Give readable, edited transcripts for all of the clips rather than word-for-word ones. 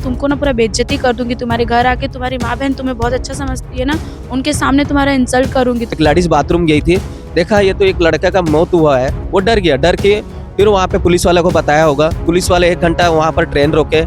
तुमको ना पूरा बेइज्जती कर दूंगी, तुम्हारे घर आके तुम्हारी माँ बहन तुम्हें बहुत अच्छा समझती है ना, उनके सामने तुम्हारा इंसल्ट करूंगी। एक लेडीज बाथरूम गई थी, देखा ये तो एक लड़का का मौत हुआ है, वो डर गया, डर के फिर वहाँ पे पुलिस वाले को बताया होगा, पुलिस वाले 1 घंटा वहाँ पर ट्रेन रोके,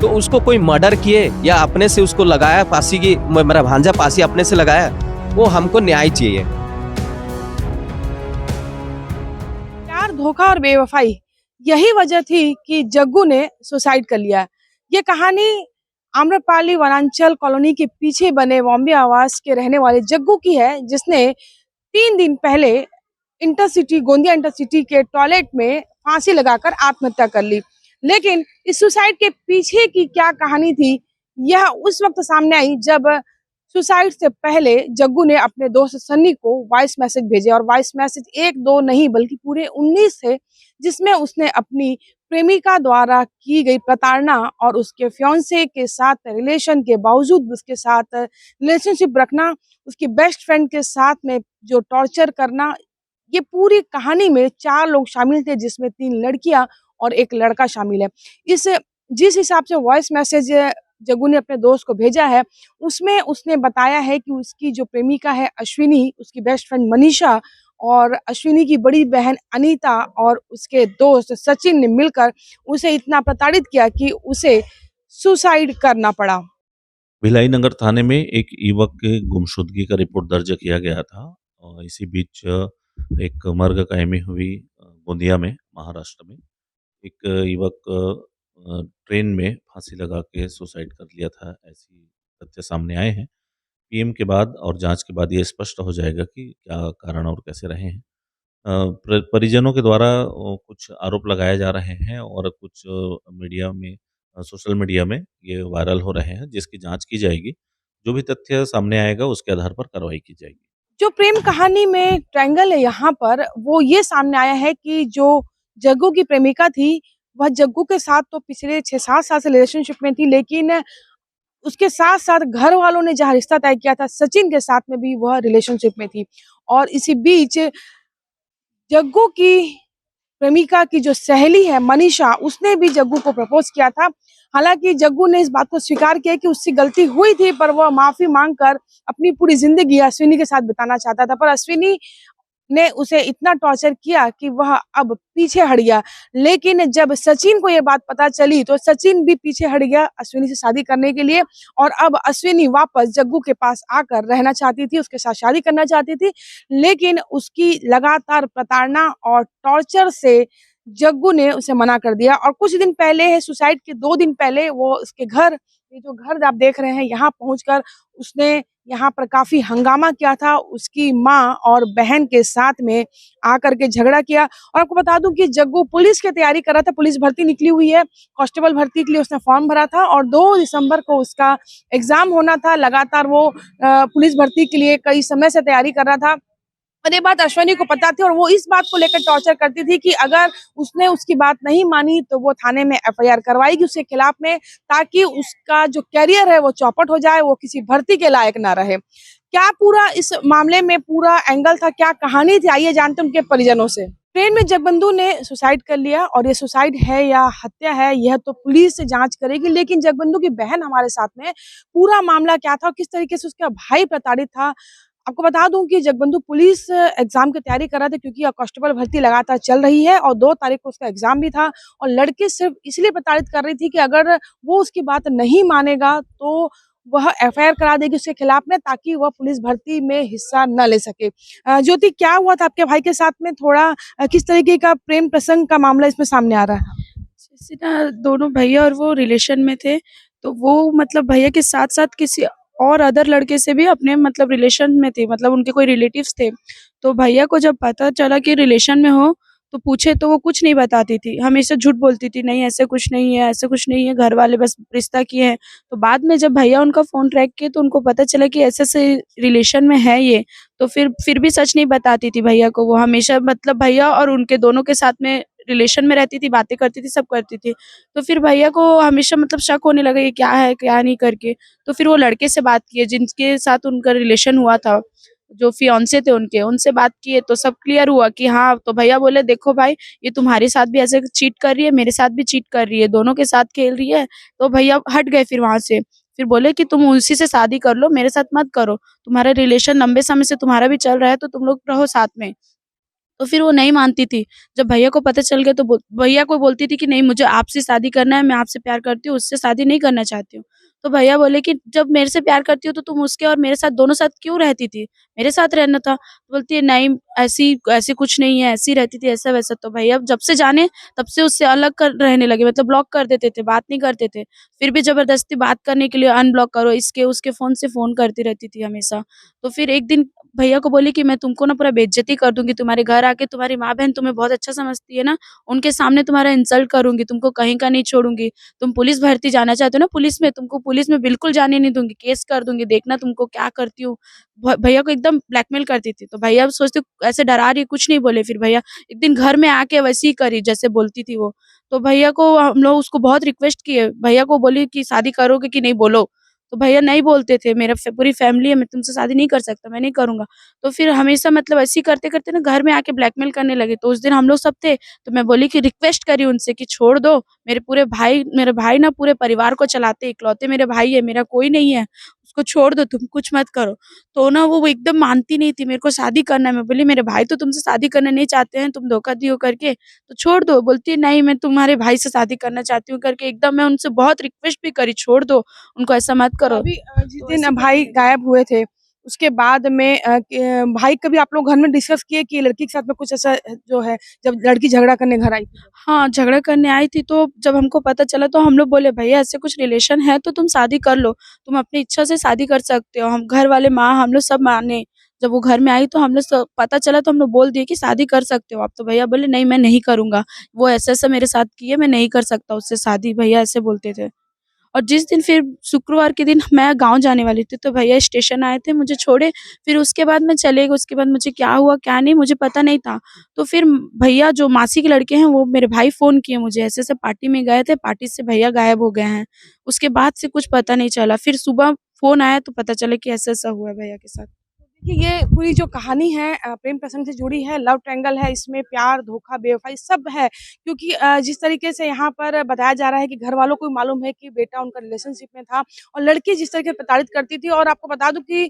तो उसको कोई मर्डर किए या अपने से उसको लगाया फांसी की, मेरा भांजा फांसी अपने से लगाया, वो हमको न्याय चाहिए। प्यार, धोखा और बेवफाई, यही वजह थी कि जग्गू ने सुसाइड कर लिया। ये कहानी आम्रपाली वनांचल कॉलोनी के पीछे बने बॉम्बे आवास के रहने वाले जग्गू की है, जिसने 3 दिन पहले इंटरसिटी गोंदिया इंटरसिटी के टॉयलेट में फांसी लगाकर आत्महत्या कर ली। लेकिन इस सुसाइड के पीछे की क्या कहानी थी, यह उस वक्त सामने आई जब सुसाइड से पहले जग्गू ने अपने दोस्त सन्नी को वॉइस मैसेज भेजे, और वॉइस मैसेज 1-2 नहीं बल्कि पूरे 19 थे, जिसमें उसने अपनी प्रेमिका द्वारा की गई प्रताड़ना और उसके फियांसे के साथ रिलेशन के बावजूद उसके साथ रिलेशनशिप रखना, उसकी बेस्ट फ्रेंड के साथ में जो टॉर्चर करना, ये पूरी कहानी में 4 लोग शामिल थे, जिसमें 3 लड़कियां और 1 लड़का शामिल है। इस जिस हिसाब से वॉइस मैसेज जग्गू ने अपने दोस्त को भेजा है, उसमें उसने बताया है कि उसकी जो प्रेमिका है अश्विनी, उसकी बेस्ट फ्रेंड मनीषा और अश्विनी की बड़ी बहन अनीता और उसके दोस्त सचिन ने मिलकर उसे इतना प्रताड़ित किया कि उसे सुसाइड करना पड़ा। भिलाई नगर थाने में एक युवक के गुमशुदगी का रिपोर्ट दर्ज किया गया था और इसी बीच एक मर्ग कायमी हुई गोंदिया में, महाराष्ट्र में। एक युवक ट्रेन में फांसी लगा के सुसाइड कर लिया था, ऐसी तथ्य सामने आए हैं। पीएम के बाद और जांच के बाद ये स्पष्ट हो जाएगा कि क्या कारण और कैसे रहे हैं। परिजनों के द्वारा कुछ आरोप लगाए जा रहे हैं और कुछ मीडिया में, सोशल मीडिया में ये वायरल हो रहे हैं, जिसकी जांच की जाएगी। जो भी तथ्य सामने आएगा उसके आधार पर कार्रवाई की जाएगी। जो प्रेम कहानी में ट्रायंगल है यहाँ पर, वो ये सामने आया है कि जो जग्गू की प्रेमिका थी, वह जग्गू के साथ तो पिछले 6-7 साल से रिलेशनशिप में थी, लेकिन उसके साथ-साथ घर वालों ने जहाँ रिश्ता तय किया था, सचिन के साथ में भी वह रिलेशनशिप में थी। और इसी बीच जग्गू की प्रेमिका की जो सहेली है मनीषा, उसने भी जग्गू को प्रपोज किया था। हालांकि जग्गू ने इस बात को स्वीकार किया कि उससे गलती हुई थी, पर वह माफी मांगकर अपनी पूरी जिंदगी अश्विनी के साथ बिताना चाहता था। पर अश्विनी ने उसे इतना टॉर्चर किया कि वह अब पीछे हट गया। लेकिन जब सचिन को ये बात पता चली, तो सचिन भी पीछे हट गया अश्विनी से शादी करने के लिए, और अब अश्विनी वापस जग्गू के पास आकर रहना चाहती थी, उसके साथ शादी करना चाहती थी। लेकिन उसकी लगातार प्रताड़ना और टॉर्चर से जग्गू ने उसे मना कर दिया, और कुछ दिन पहले है, सुसाइड के 2 दिन पहले वो उसके घर, ये जो घर आप देख रहे हैं, यहाँ पहुंचकर उसने यहाँ पर काफ़ी हंगामा किया था। उसकी माँ और बहन के साथ में आकर के झगड़ा किया। और आपको बता दूँ कि जग्गू पुलिस की तैयारी कर रहा था, पुलिस भर्ती निकली हुई है, कांस्टेबल भर्ती के लिए उसने फॉर्म भरा था और 2 दिसंबर को उसका एग्ज़ाम होना था। लगातार वो पुलिस भर्ती के लिए कई समय से तैयारी कर रहा था। और ये बात अश्विनी को पता थी, और वो इस बात को लेकर टॉर्चर करती थी कि अगर उसने उसकी बात नहीं मानी तो वो थाने में एफआईआर करवाएगी उसके खिलाफ में, ताकि उसका जो करियर है वो चौपट हो जाए, वो किसी भर्ती के लायक ना रहे। क्या पूरा इस मामले में पूरा एंगल था, क्या कहानी थी, आइए जानते हैं उनके परिजनों से। ट्रेन में जगबंधु ने सुसाइड कर लिया, और ये सुसाइड है या हत्या है यह तो पुलिस से जांच करेगी, लेकिन जगबंधु की बहन हमारे साथ में, पूरा मामला क्या था, किस तरीके से उसका भाई प्रताड़ित था। आपको बता दूं कि जगबंधु पुलिस एग्जाम की तैयारी कर रहा था, क्योंकि कांस्टेबल भर्ती लगातार चल रही है और 2 तारीख को उसका एग्जाम भी था, और लड़के सिर्फ इसलिए प्रताड़ित कर रही थी कि अगर वो उसकी बात नहीं मानेगा तो वह एफआईआर करा देगी उसके खिलाफ में, ताकि वह पुलिस भर्ती में हिस्सा न ले सके। ज्योति, क्या हुआ था आपके भाई के साथ में, थोड़ा किस तरीके का प्रेम प्रसंग का मामला इसमें सामने आ रहा है? जैसे ना दोनों भैया और वो रिलेशन में थे, तो वो मतलब भैया के साथ साथ किसी और अदर लड़के से भी अपने मतलब रिलेशन में थी, मतलब उनके कोई रिलेटिव्स थे। तो भैया को जब पता चला कि रिलेशन में हो, तो पूछे तो वो कुछ नहीं बताती थी, हमेशा झूठ बोलती थी, नहीं ऐसे कुछ नहीं है, ऐसे कुछ नहीं है, घर वाले बस रिश्ता किए हैं। तो बाद में जब भैया उनका फोन ट्रैक किए तो उनको पता चला कि ऐसे ऐसे रिलेशन में है ये। तो फिर भी सच नहीं बताती थी भैया को, वो हमेशा मतलब भैया और उनके दोनों के साथ में रिलेशन में रहती थी, बातें करती थी, सब करती थी। तो फिर भैया को हमेशा मतलब शक होने लगा, ये क्या है क्या नहीं करके। तो फिर वो लड़के से बात किए जिनके साथ उनका रिलेशन हुआ था। जो फियांसे थे उनके, उनसे बात किए तो सब क्लियर हुआ कि हाँ, तो भैया बोले देखो भाई, ये तुम्हारे साथ भी ऐसे चीट कर रही है, मेरे साथ भी चीट कर रही है, दोनों के साथ खेल रही है। तो भैया हट गए फिर वहाँ से। फिर बोले कि तुम उसी से शादी कर लो, मेरे साथ मत करो। तुम्हारा रिलेशन लंबे समय से तुम्हारा भी चल रहा है, तो तुम लोग रहो साथ में। तो फिर वो नहीं मानती थी। जब भैया को पता चल गया तो भैया को बोलती थी कि नहीं, मुझे आपसे शादी करना है, मैं आपसे प्यार करती हूँ, उससे शादी नहीं करना चाहती हूँ। तो भैया बोले कि जब मेरे से प्यार करती हो तो तुम उसके और मेरे साथ दोनों साथ क्यों रहती थी? मेरे साथ रहना था। तो बोलती है नहीं, ऐसी ऐसी कुछ नहीं है, ऐसी रहती थी ऐसा-वैसा। तो भैया जब से जाने तब से उससे अलग कर रहने लगे, मतलब ब्लॉक कर देते थे, बात नहीं करते थे। फिर भी ज़बरदस्ती बात करने के लिए अनब्लॉक करो, इसके उसके फ़ोन से फ़ोन करती रहती थी हमेशा। तो फिर एक दिन भैया को बोली कि मैं तुमको ना पूरा बेइज्जती कर दूँगी, तुम्हारे घर आके तुम्हारी माँ-बहन तुम्हें बहुत अच्छा समझती है ना, उनके सामने तुम्हारा इंसल्ट करूँगी, तुमको कहीं का नहीं छोड़ूँगी। तुम पुलिस भर्ती जाना चाहते हो ना पुलिस में, तुमको पुलिस में बिल्कुल जाने नहीं दूँगी, केस कर दूँगी, देखना तुमको क्या करती हूँ। भैया को एकदम ब्लैकमेल करती थी, तो भैया अब सोचते ऐसे डरा रही है, कुछ नहीं बोले। फिर भैया एक दिन घर में आके वैसे ही करी जैसे बोलती थी वो। तो भैया को हम लोग उसको बहुत रिक्वेस्ट किए, भैया को बोली कि शादी करोगे कि नहीं बोलो? तो भैया नहीं बोलते थे, मेरा पूरी फैमिली है, मैं तुमसे शादी नहीं कर सकता, मैं नहीं करूँगा। तो फिर हमेशा मतलब ऐसे ही करते-करते ना घर में आके ब्लैकमेल करने लगे। तो उस दिन हम लोग सब थे, तो मैं बोली कि रिक्वेस्ट करी उनसे कि छोड़ दो, मेरे भाई ना पूरे परिवार को चलाते हैं, इकलौते मेरे भाई है, मेरा कोई नहीं है, उसको छोड़ दो तुम, कुछ मत करो। तो ना वो एकदम मानती नहीं थी, मेरे को शादी करना है। मैं बोली मेरे भाई तो तुमसे शादी करना नहीं चाहते हैं, तुम धोखा दी हो करके, तो छोड़ दो। बोलती है नहीं, मैं तुम्हारे भाई से शादी करना चाहती हूँ करके, एकदम मैं उनसे बहुत रिक्वेस्ट भी करी, छोड़ दो, उनको ऐसा मत तो करो। अभी जिस तो दिन ऐसे भाई करने लगी। गायब हुए थे, उसके बाद में भाई कभी आप लोग घर में डिस्कस किए कि लड़की के साथ में कुछ ऐसा जो है, जब लड़की झगड़ा करने घर आई थी? हाँ, झगड़ा करने आई थी तो जब हमको पता चला तो हम लोग बोले भैया ऐसे कुछ रिलेशन है तो तुम शादी कर लो, तुम अपनी इच्छा से शादी कर सकते हो। हम घर वाले माँ हम लोग सब माने। जब वो घर में आई तो हम लोग सब पता चला तो हम लोग बोल दिए कि शादी कर सकते हो आप। तो भैया बोले नहीं, मैं नहीं करूँगा। वो ऐसा-ऐसा मेरे साथ की है, मैं नहीं कर सकता उससे शादी, भैया ऐसे बोलते थे। और जिस दिन फिर शुक्रवार के दिन मैं गाँव जाने वाली थी, तो भैया स्टेशन आए थे, मुझे छोड़े, फिर उसके बाद मैं चले गए, उसके बाद मुझे क्या हुआ, क्या नहीं मुझे पता नहीं था। तो फिर भैया जो मासी के लड़के हैं, वो मेरे भाई फ़ोन किए मुझे, ऐसे-ऐसे पार्टी में गए थे, पार्टी से भैया गायब हो गए हैं। उसके बाद से कुछ पता नहीं चला, फिर सुबह फ़ोन आया तो पता चला कि ऐसा-ऐसा हुआ है भैया के साथ। देखिए, ये पूरी जो कहानी है प्रेम प्रसंग से जुड़ी है, लव ट्रायंगल है, इसमें प्यार, धोखा, बेवफ़ाई सब है। क्योंकि जिस तरीके से यहाँ पर बताया जा रहा है कि घरवालों को भी मालूम है कि बेटा उनका रिलेशनशिप में था और लड़की जिस तरह से प्रताड़ित करती थी। और आपको बता दूँ कि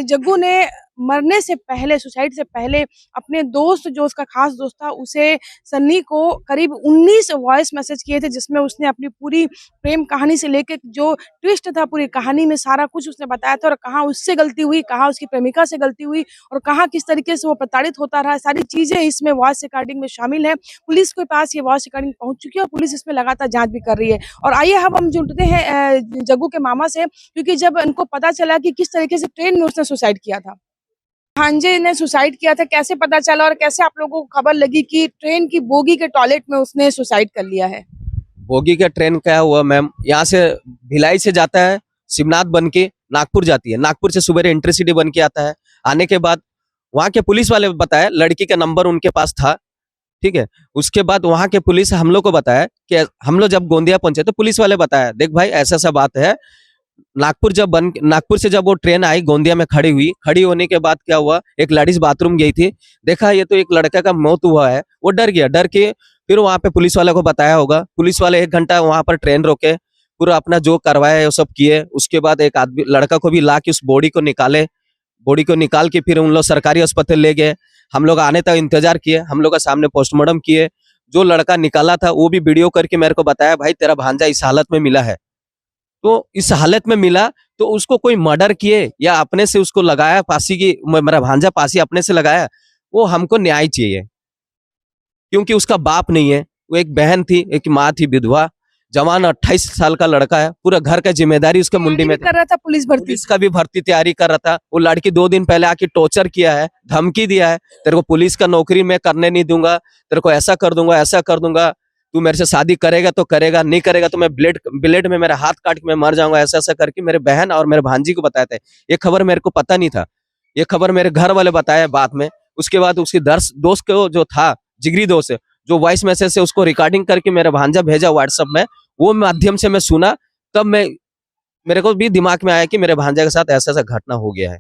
जग्गू ने मरने से पहले, सुसाइड से पहले अपने दोस्त, जो उसका ख़ास दोस्त था, उसे सन्नी को करीब 19 वॉइस मैसेज किए थे, जिसमें उसने अपनी पूरी प्रेम कहानी से लेके जो ट्विस्ट था पूरी कहानी में, सारा कुछ उसने बताया था और कहाँ उससे गलती हुई, कहाँ उसकी प्रेमिका से गलती हुई और कहाँ किस तरीके से वो प्रताड़ित होता रहा, सारी चीज़ें इसमें वॉइस रिकॉर्डिंग में शामिल है। पुलिस के पास ये वॉइस रिकॉर्डिंग पहुँच चुकी है और पुलिस इसमें लगातार जाँच भी कर रही है। और आइए अब हम जुड़ते हैं जग्गू के मामा से, क्योंकि जब उनको पता चला कि किस तरीके से ट्रेन में उसने सुसाइड किया था। भांजे ने सुसाइड किया था, कैसे पता चला और कैसे आप लोगों को खबर लगी कि ट्रेन की बोगी के टॉयलेट में उसने सुसाइड कर लिया है? बोगी का ट्रेन क्या हुआ मैम, यहाँ से भिलाई से जाता है, शिवनाथ बन के नागपुर जाती है, नागपुर से सवेरे इंटरसिटी बन के आता है। आने के बाद वहाँ के पुलिस वाले बताया, लड़की का नंबर उनके पास था, ठीक है। उसके बाद वहाँ के पुलिस हम लोग को बताया कि हम लोग जब गोंदिया पहुंचे तो पुलिस वाले बताया देख भाई ऐसा ऐसा बात है। नागपुर से जब वो ट्रेन आई गोंदिया में खड़ी हुई, खड़ी होने के बाद क्या हुआ, एक लेडीज बाथरूम गई थी, देखा ये तो एक लड़का का मौत हुआ है, वो डर गया, डर के फिर वहां पे पुलिस वाले को बताया होगा, पुलिस वाले 1 घंटा वहां पर ट्रेन रोके, पूरा अपना जो करवाया है वो सब किए। उसके बाद एक आदमी लड़का को भी ला के उस बॉडी को निकाले, बॉडी को निकाल के फिर उन लोग सरकारी अस्पताल ले गए। हम लोग आने तक इंतजार किए, हम लोग का सामने पोस्टमार्टम किए। जो लड़का निकाला था वो भी वीडियो करके मेरे को बताया भाई तेरा भांजा इस हालत में मिला है। तो इस हालत में मिला तो उसको कोई मर्डर किए या अपने से उसको लगाया फांसी की, मेरा भांजा फांसी अपने से लगाया, वो हमको न्याय चाहिए। क्योंकि उसका बाप नहीं है, वो एक बहन थी, एक माँ थी विधवा, जवान 28 साल का लड़का है, पूरा घर का जिम्मेदारी उसके मुंडी तैयारी में भी था। कर रहा था पुलिस भर्ती पुलिस का भी भर्ती तैयारी कर रहा था। वो लड़की 2 दिन पहले आके टॉर्चर किया है, धमकी दिया है, तेरे को पुलिस का नौकरी मैं करने नहीं दूंगा, तेरे को ऐसा कर दूंगा, ऐसा कर दूंगा, तू मेरे से शादी करेगा तो करेगा, नहीं करेगा तो मैं ब्लेड में मेरा हाथ काट के मैं मर जाऊंगा, ऐसा ऐसा करके मेरे बहन और मेरे भांजी को बताया था। ये खबर मेरे को पता नहीं था, ये खबर मेरे घर वाले बताया बाद में। उसके बाद उसकी दोस्त को जो था, जिगरी दोस्त, जो वॉइस मैसेज से उसको रिकॉर्डिंग करके मेरा भांजा भेजा व्हाट्सएप में, वो माध्यम से मैं सुना, तब मेरे को भी दिमाग में आया कि मेरे भांजे के साथ ऐसा ऐसा घटना हो गया है।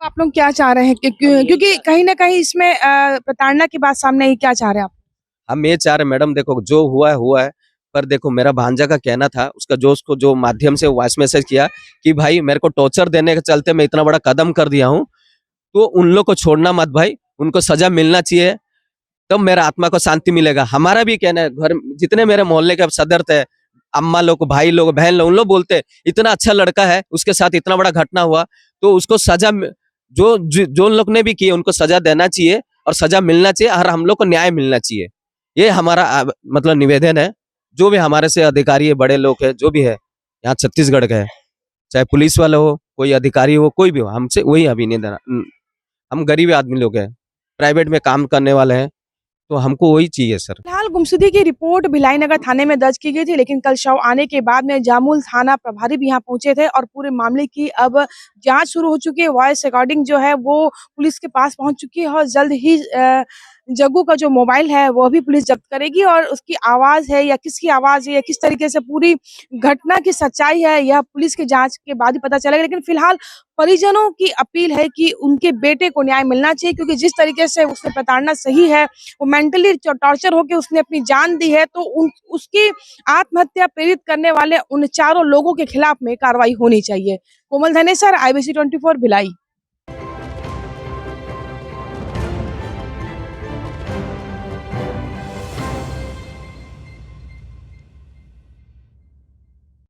आप लोग क्या चाह रहे हैं क्योंकि कहीं ना कहीं इसमें प्रताड़ना की बात सामने आई, क्या चाह रहे हैं आप? हम ये चाह रहे मैडम, देखो जो हुआ है, पर देखो मेरा भांजा का कहना था, उसका जो उसको जो माध्यम से वॉइस मैसेज किया कि भाई मेरे को टॉर्चर देने के चलते मैं इतना बड़ा कदम कर दिया हूँ, तो उन लोग को छोड़ना मत भाई, उनको सजा मिलना चाहिए, तब मेरा आत्मा को शांति मिलेगा। हमारा भी कहना है, घर जितने मेरे मोहल्ले के सदर थे, अम्मा लोग, भाई लोग, बहन लोग, उन लोग बोलते इतना अच्छा लड़का है, उसके साथ इतना बड़ा घटना हुआ, तो उसको सजा जो लोग ने भी किए उनको सजा देना चाहिए और सजा मिलना चाहिए, और हम लोग को न्याय मिलना चाहिए। ये हमारा मतलब निवेदन है। जो भी हमारे से अधिकारी है, बड़े लोग है, जो भी है यहाँ छत्तीसगढ़ का है, चाहे पुलिस वाला हो, कोई अधिकारी हो, कोई भी हो, हमसे वही अभिनंदन है। हम गरीब आदमी लोग हैं, प्राइवेट में काम करने वाले हैं, तो हमको वही चाहिए सर। फिलहाल गुमशुदगी की रिपोर्ट भिलाई नगर थाने में दर्ज की गई थी, लेकिन कल शव आने के बाद में जामुल थाना प्रभारी भी यहाँ पहुंचे थे और पूरे मामले की अब जांच शुरू हो चुकी है। वॉइस रिकॉर्डिंग जो है वो पुलिस के पास पहुंच चुकी है और जल्द ही जग्गू का जो मोबाइल है वो भी पुलिस जब्त करेगी और उसकी आवाज है या किसकी आवाज है या किस तरीके से पूरी घटना की सच्चाई है, यह पुलिस की जांच के बाद ही पता चलेगा। लेकिन फिलहाल परिजनों की अपील है कि उनके बेटे को न्याय मिलना चाहिए, क्योंकि जिस तरीके से उससे प्रताड़ना सही है, वो मेंटली टॉर्चर होकर उसने अपनी जान दी है, तो उसकी आत्महत्या प्रेरित करने वाले उन चारों लोगों के खिलाफ में कार्रवाई होनी चाहिए। कोमल धनेसर, IBC 24 भिलाई।